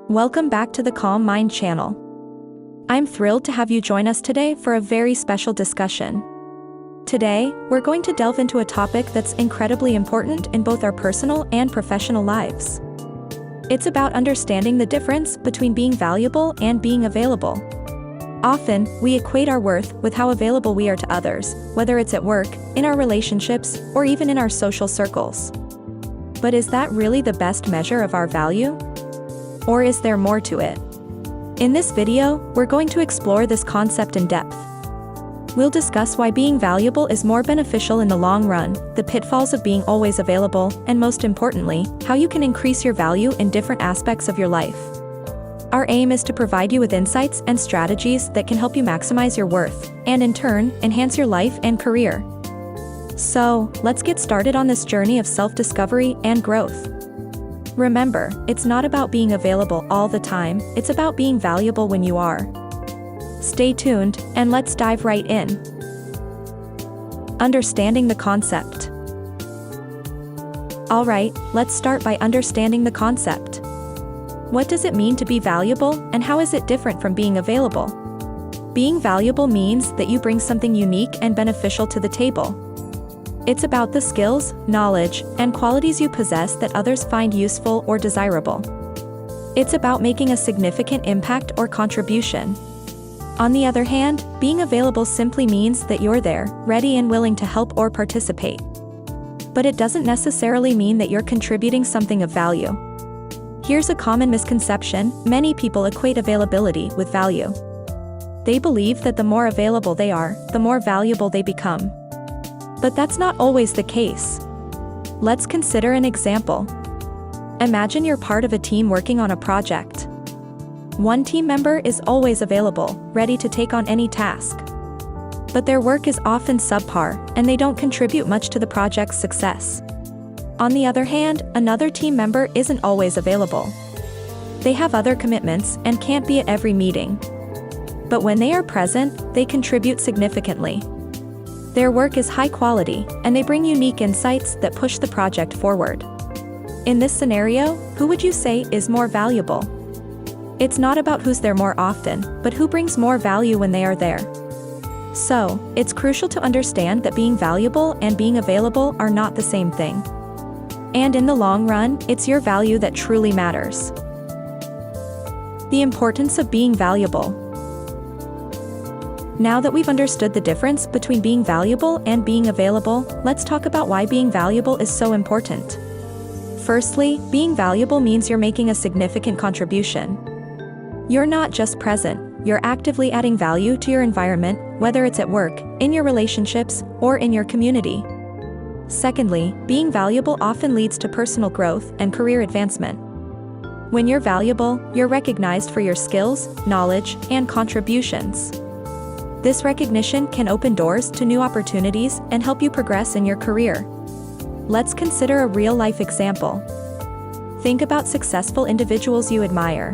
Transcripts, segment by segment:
Welcome back to the Calm Mind channel. I'm thrilled to have you join us today for a very special discussion. Today, we're going to delve into a topic that's incredibly important in both our personal and professional lives. It's about understanding the difference between being valuable and being available. Often, we equate our worth with how available we are to others, whether it's at work, in our relationships, or even in our social circles. But is that really the best measure of our value? Or is there more to it? In this video, we're going to explore this concept in depth. We'll discuss why being valuable is more beneficial in the long run, the pitfalls of being always available, and most importantly, how you can increase your value in different aspects of your life. Our aim is to provide you with insights and strategies that can help you maximize your worth, and in turn, enhance your life and career. So, let's get started on this journey of self-discovery and growth. Remember, it's not about being available all the time, it's about being valuable when you are. Stay tuned, and let's dive right in. Understanding the concept. Alright, let's start by understanding the concept. What does it mean to be valuable, and how is it different from being available? Being valuable means that you bring something unique and beneficial to the table. It's about the skills, knowledge, and qualities you possess that others find useful or desirable. It's about making a significant impact or contribution. On the other hand, being available simply means that you're there, ready and willing to help or participate. But it doesn't necessarily mean that you're contributing something of value. Here's a common misconception: many people equate availability with value. They believe that the more available they are, the more valuable they become. But that's not always the case. Let's consider an example. Imagine you're part of a team working on a project. One team member is always available, ready to take on any task. But their work is often subpar, and they don't contribute much to the project's success. On the other hand, another team member isn't always available. They have other commitments and can't be at every meeting. But when they are present, they contribute significantly. Their work is high quality, and they bring unique insights that push the project forward. In this scenario, who would you say is more valuable? It's not about who's there more often, but who brings more value when they are there. So, it's crucial to understand that being valuable and being available are not the same thing. And in the long run, it's your value that truly matters. The importance of being valuable. Now that we've understood the difference between being valuable and being available, let's talk about why being valuable is so important. Firstly, being valuable means you're making a significant contribution. You're not just present, you're actively adding value to your environment, whether it's at work, in your relationships, or in your community. Secondly, being valuable often leads to personal growth and career advancement. When you're valuable, you're recognized for your skills, knowledge, and contributions. This recognition can open doors to new opportunities and help you progress in your career. Let's consider a real-life example. Think about successful individuals you admire.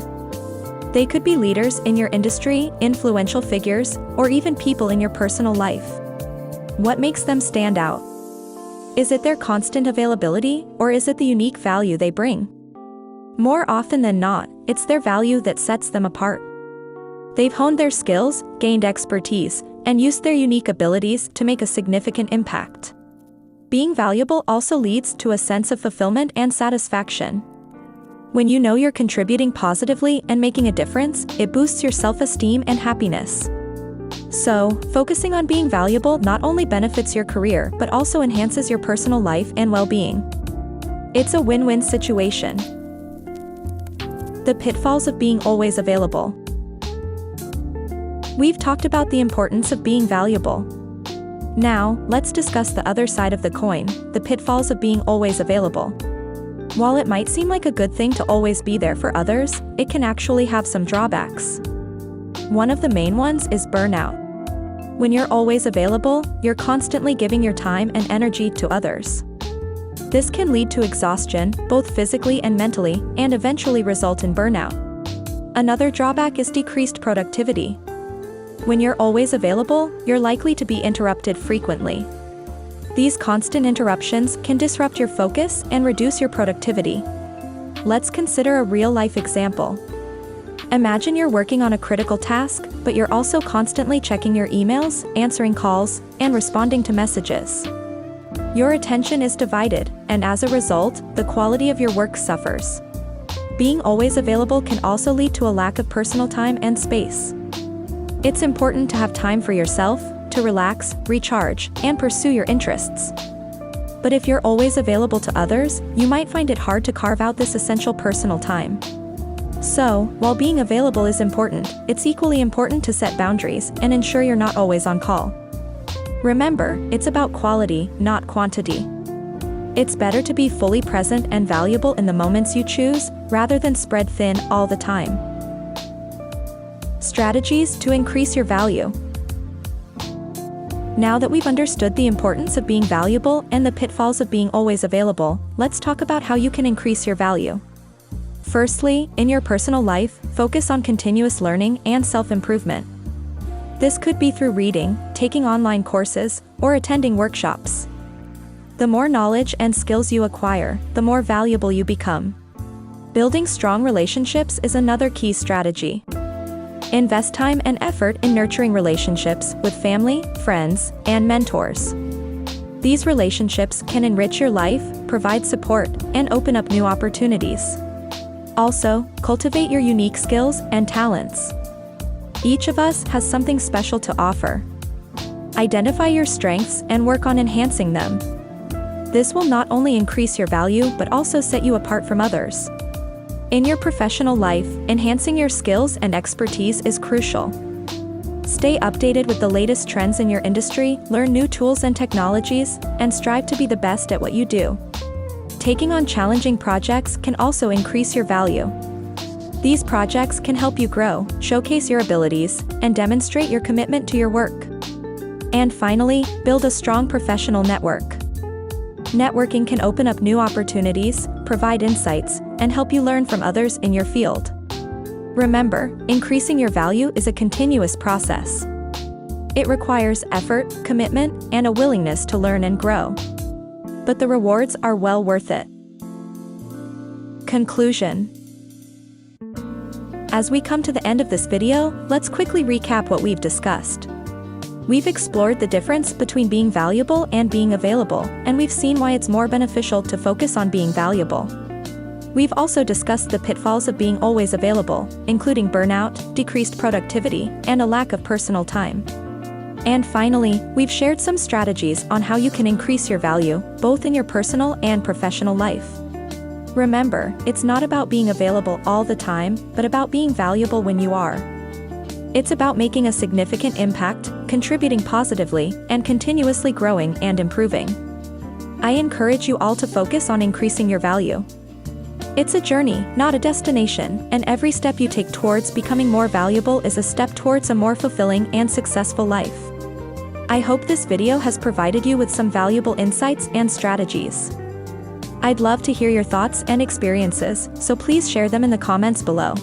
They could be leaders in your industry, influential figures, or even people in your personal life. What makes them stand out? Is it their constant availability, or is it the unique value they bring? More often than not, it's their value that sets them apart. They've honed their skills, gained expertise, and used their unique abilities to make a significant impact. Being valuable also leads to a sense of fulfillment and satisfaction. When you know you're contributing positively and making a difference, it boosts your self-esteem and happiness. So, focusing on being valuable not only benefits your career but also enhances your personal life and well-being. It's a win-win situation. The pitfalls of being always available. We've talked about the importance of being valuable. Now, let's discuss the other side of the coin, the pitfalls of being always available. While it might seem like a good thing to always be there for others, it can actually have some drawbacks. One of the main ones is burnout. When you're always available, you're constantly giving your time and energy to others. This can lead to exhaustion, both physically and mentally, and eventually result in burnout. Another drawback is decreased productivity. When you're always available, you're likely to be interrupted frequently. These constant interruptions can disrupt your focus and reduce your productivity. Let's consider a real-life example. Imagine you're working on a critical task, but you're also constantly checking your emails, answering calls, and responding to messages. Your attention is divided, and as a result, the quality of your work suffers. Being always available can also lead to a lack of personal time and space. It's important to have time for yourself, to relax, recharge, and pursue your interests. But if you're always available to others, you might find it hard to carve out this essential personal time. So, while being available is important, it's equally important to set boundaries and ensure you're not always on call. Remember, it's about quality, not quantity. It's better to be fully present and valuable in the moments you choose, rather than spread thin all the time. Strategies to increase your value. Now that we've understood the importance of being valuable and the pitfalls of being always available, let's talk about how you can increase your value. Firstly, in your personal life, focus on continuous learning and self-improvement. This could be through reading, taking online courses, or attending workshops. The more knowledge and skills you acquire, the more valuable you become. Building strong relationships is another key strategy. Invest time and effort in nurturing relationships with family, friends, and mentors. These relationships can enrich your life, provide support, and open up new opportunities. Also, cultivate your unique skills and talents. Each of us has something special to offer. Identify your strengths and work on enhancing them. This will not only increase your value but also set you apart from others. In your professional life, enhancing your skills and expertise is crucial. Stay updated with the latest trends in your industry, learn new tools and technologies, and strive to be the best at what you do. Taking on challenging projects can also increase your value. These projects can help you grow, showcase your abilities, and demonstrate your commitment to your work. And finally, build a strong professional network. Networking can open up new opportunities, provide insights, and help you learn from others in your field. Remember, increasing your value is a continuous process. It requires effort, commitment, and a willingness to learn and grow. But the rewards are well worth it. Conclusion. As we come to the end of this video, let's quickly recap what we've discussed. We've explored the difference between being valuable and being available, and we've seen why it's more beneficial to focus on being valuable. We've also discussed the pitfalls of being always available, including burnout, decreased productivity, and a lack of personal time. And finally, we've shared some strategies on how you can increase your value, both in your personal and professional life. Remember, it's not about being available all the time, but about being valuable when you are. It's about making a significant impact, contributing positively, and continuously growing and improving. I encourage you all to focus on increasing your value. It's a journey, not a destination, and every step you take towards becoming more valuable is a step towards a more fulfilling and successful life. I hope this video has provided you with some valuable insights and strategies. I'd love to hear your thoughts and experiences, so please share them in the comments below.